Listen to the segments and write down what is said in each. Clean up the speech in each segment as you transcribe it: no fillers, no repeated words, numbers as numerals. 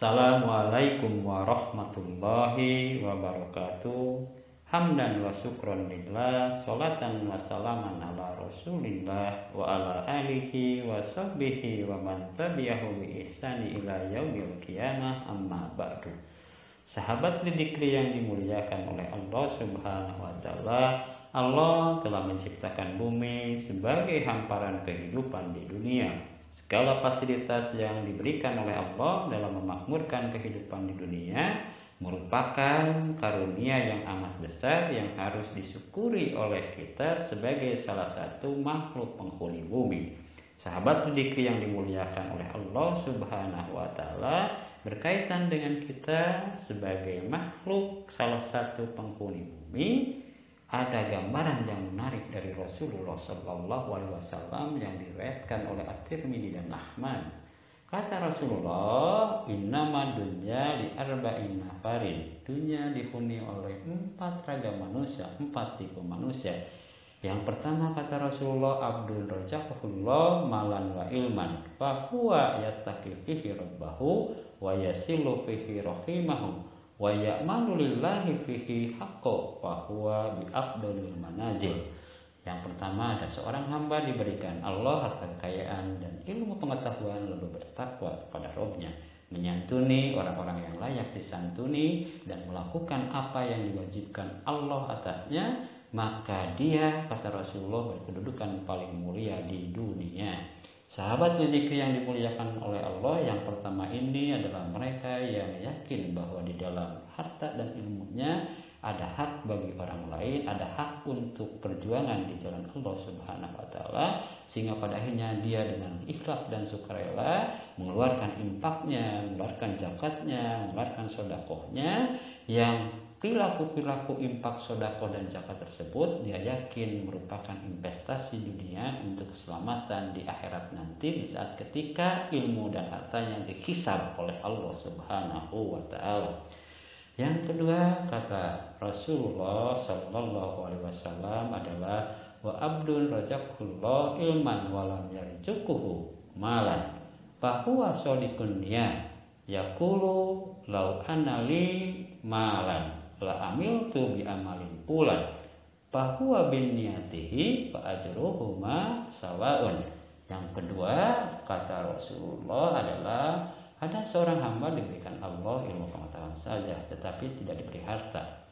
Assalamualaikum warahmatullahi wabarakatuh. Hamdan wa syukron lillah, sholatan wa salaman ala rasulillah wa ala alihi wa sahbihi wa man tabi'ahu bi ihsani ila yaumil qiyamah, amma ba'du. Sahabat Dzikri yang dimuliakan oleh Allah Subhanahu wa taala, Allah telah menciptakan bumi sebagai hamparan kehidupan di dunia. Segala fasilitas yang diberikan oleh Allah dalam memakmurkan kehidupan di dunia merupakan karunia yang amat besar yang harus disyukuri oleh kita sebagai salah satu makhluk penghuni bumi. Sahabat Dzikri yang dimuliakan oleh Allah Subhanahu wa taala, berkaitan dengan kita sebagai makhluk salah satu penghuni bumi, ada gambaran yang menarik dari Rasulullah Sallallahu Alaihi Wasallam yang diriwayatkan oleh At-Tirmidzi dan Ahmad. Kata Rasulullah, innama dunya li arba'in nafarin. Dunia dihuni oleh 4 ragam manusia, 4 tipe manusia. Yang pertama kata Rasulullah, abdul razaqahullah malan wa ilman, fa huwa yattaqi fihi rabbahu wa yasilu fihi rahimahu wa ya'manu lillahi fihi haqqo wa huwa bi afdalil manazil. Yang pertama, ada seorang hamba diberikan Allah harta kekayaan dan ilmu pengetahuan, lalu bertakwa kepada Rabb-Nya, menyantuni orang-orang yang layak disantuni dan melakukan apa yang diwajibkan Allah atasnya, maka dia, kata Rasulullah, berkedudukan paling mulia di dunia. Sahabat Dzikri yang dimuliakan oleh Allah, yang pertama ini adalah mereka yang yakin bahwa di dalam harta dan ilmunya ada hak bagi orang lain, ada hak untuk perjuangan di jalan Allah Subhanahu wa taala, sehingga pada akhirnya dia dengan ikhlas dan sukarela mengeluarkan infaknya, mengeluarkan zakatnya, mengeluarkan sedekahnya, yang perilaku infak, sedekah dan zakat tersebut dia yakin merupakan investasi dunia untuk keselamatan di akhirat nanti, di saat ketika ilmu dan hartanya dihisab oleh Allah Subhanahu wa taala. Yang kedua kata Rasulullah Sallallahu Alaihi Wasallam adalah wa abdul razaqullah ilman walam yarzuquhu malan fahuwa shadiqun niyah yaqulu law anna li malan la amiltu bi amalin pulan fahuwa bin niyatihi fa ajruhuma sawaun. Yang kedua kata Rasulullah adalah ada seorang hamba diberikan Allah ilmu pengetahuan saja, tetapi tidak diberi harta.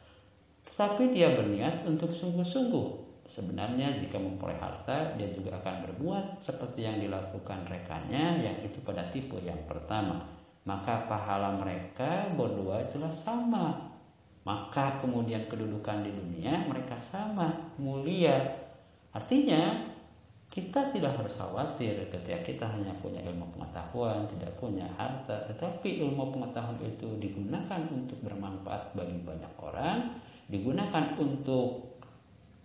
Tetapi dia berniat untuk sungguh-sungguh. Sebenarnya jika memperoleh harta, dia juga akan berbuat seperti yang dilakukan rekannya, yang itu pada tipe yang pertama. Maka pahala mereka berdua jelas sama. Maka kemudian kedudukan di dunia mereka sama, mulia. Artinya kita tidak harus khawatir ketika kita hanya punya ilmu pengetahuan, tidak punya harta, tetapi ilmu pengetahuan itu digunakan untuk bermanfaat bagi banyak orang, digunakan untuk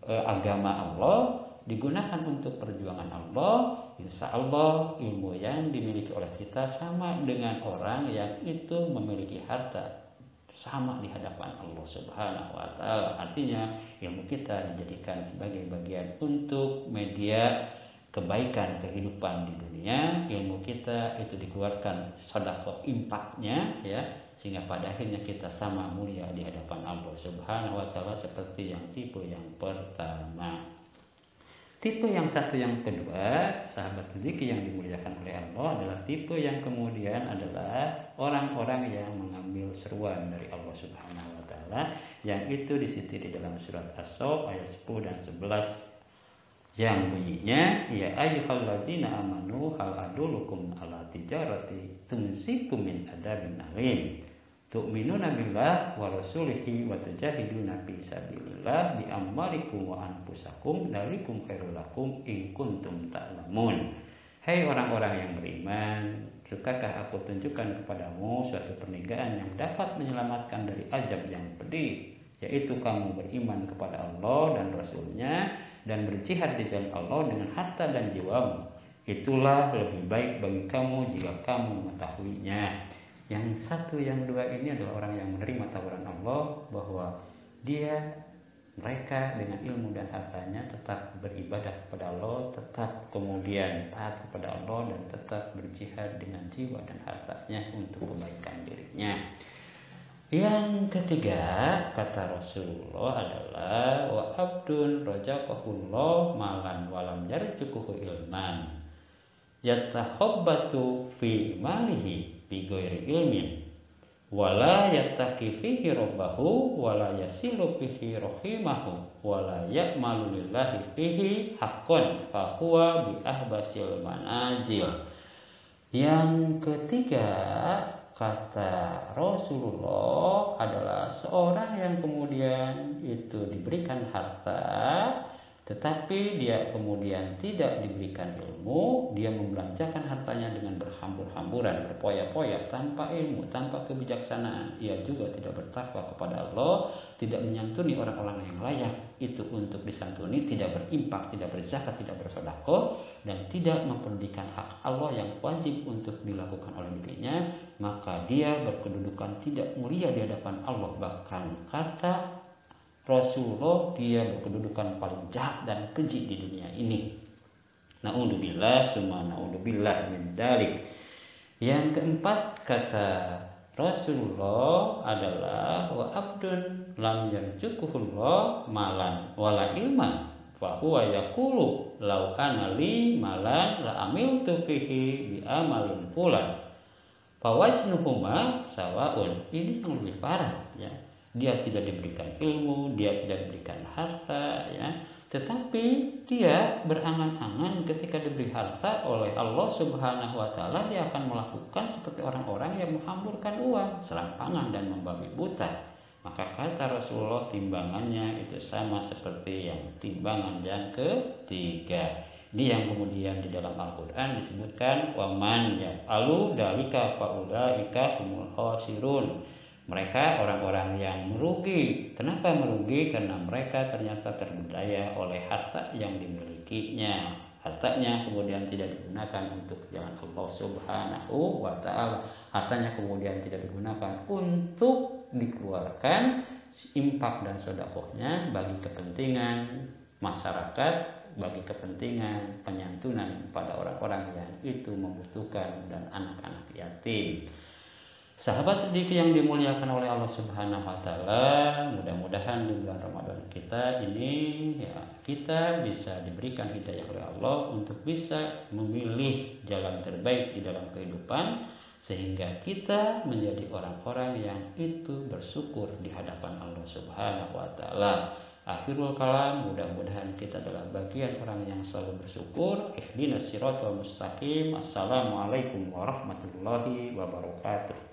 agama Allah, digunakan untuk perjuangan Allah. Insya Allah ilmu yang dimiliki oleh kita sama dengan orang yang itu memiliki harta, sama di hadapan Allah Subhanahu wa taala. Artinya ilmu kita dijadikan sebagai bagian untuk media kebaikan kehidupan di dunia. Ilmu kita itu dikeluarkan sedekah infaknya, ya, sehingga pada akhirnya kita sama mulia di hadapan Allah Subhanahu wa taala seperti yang tipe yang pertama. Tipe yang satu yang kedua, sahabat Dzikri yang dimuliakan oleh Allah, adalah tipe yang kemudian adalah orang-orang yang mengambil seruan dari Allah Subhanahu wa taala, yang itu disiti di dalam surat As-Saff ayat 10 dan 11 yang bunyinya, ya ayyuhalladzina amanu hal adullukum ala tijarati tunsikum min adabin alim tu'minuna billah wa rasulihi wa tujahiduna fi sabilillah bi amwalikum wa anfusakum dzalikum khairul lakum in kuntum ta'lamun. Hai orang-orang yang beriman, sukakah aku tunjukkan kepadamu suatu perniagaan yang dapat menyelamatkan dari azab yang pedih, yaitu kamu beriman kepada Allah dan Rasul-Nya dan berjihad di jalan Allah dengan harta dan jiwamu. Itulah lebih baik bagi kamu jika kamu mengetahuinya. Yang satu, yang dua ini adalah orang yang menerima tawaran Allah bahwa mereka dengan ilmu dan hartanya tetap beribadah kepada Allah, tetap kemudian taat kepada Allah, dan tetap berjihad dengan jiwa dan hartanya untuk kebaikan diri dirinya. Yang ketiga kata Rasulullah adalah wa abdun razaqahullah malan walam yarzuquhu ilman yatakhabbatu fi malihi bi ghairi ilmin wala yattaqi fihi rabbahu wala yasilu fihi rahimahu wala ya'malu lillahi fihi haqqan fa huwa bi ahbasil manazil. Yang ketiga kata Rasulullah adalah seorang yang kemudian itu diberikan harta tetapi dia kemudian tidak diberikan ilmu, dia membelanjakan hartanya dengan berhambur-hamburan, berpoya-poya, tanpa ilmu, tanpa kebijaksanaan. Ia juga tidak bertakwa kepada Allah, tidak menyantuni orang-orang yang layak itu untuk disantuni, tidak berimpak, tidak berzakat, tidak bersedekah, dan tidak memperdulikan hak Allah yang wajib untuk dilakukan oleh dirinya, maka dia berkedudukan tidak mulia di hadapan Allah. Bahkan kata Rasulullah dia berkedudukan paling jahat dan keji di dunia ini. Na'udzubillah summa na'udzubillah min dzalik. Yang keempat kata Rasulullah adalah wa abdun lam yarzuquhullah malan wala ilman fa huwa yaqulu law kana li malan la amiltu fihi bi amalin fulan fa wajnuhuma sawaun. Ini yang lebih parah ya. Dia tidak diberikan ilmu, dia tidak diberikan harta ya, tetapi dia berangan-angan ketika diberi harta oleh Allah Subhanahu wa taala dia akan melakukan seperti orang-orang yang menghamburkan uang, serampangan dan membabi buta. Maka kata Rasulullah timbangannya itu sama seperti yang timbangan yang ketiga. Ini yang kemudian di dalam Al-Qur'an disebutkan waman ya'alu dalika faulaika humul khasirun. Mereka orang-orang yang merugi. Kenapa merugi? Karena mereka ternyata terbudaya oleh harta yang dimilikinya. Hartanya kemudian tidak digunakan untuk jalan Allah Subhanahu wa ta'ala. Hartanya kemudian tidak digunakan untuk dikeluarkan infak dan sedekahnya bagi kepentingan masyarakat, bagi kepentingan penyantunan pada orang-orang yang itu membutuhkan dan anak-anak yatim. Sahabat didik yang dimuliakan oleh Allah Subhanahu wa taala, mudah-mudahan di bulan Ramadan kita ini ya kita bisa diberikan hidayah oleh Allah untuk bisa memilih jalan terbaik di dalam kehidupan sehingga kita menjadi orang-orang yang itu bersyukur di hadapan Allah Subhanahu wa taala. Akhirul kalam, mudah-mudahan kita adalah bagian orang yang selalu bersyukur. Ihdinas siratal mustaqim. Assalamualaikum warahmatullahi wabarakatuh.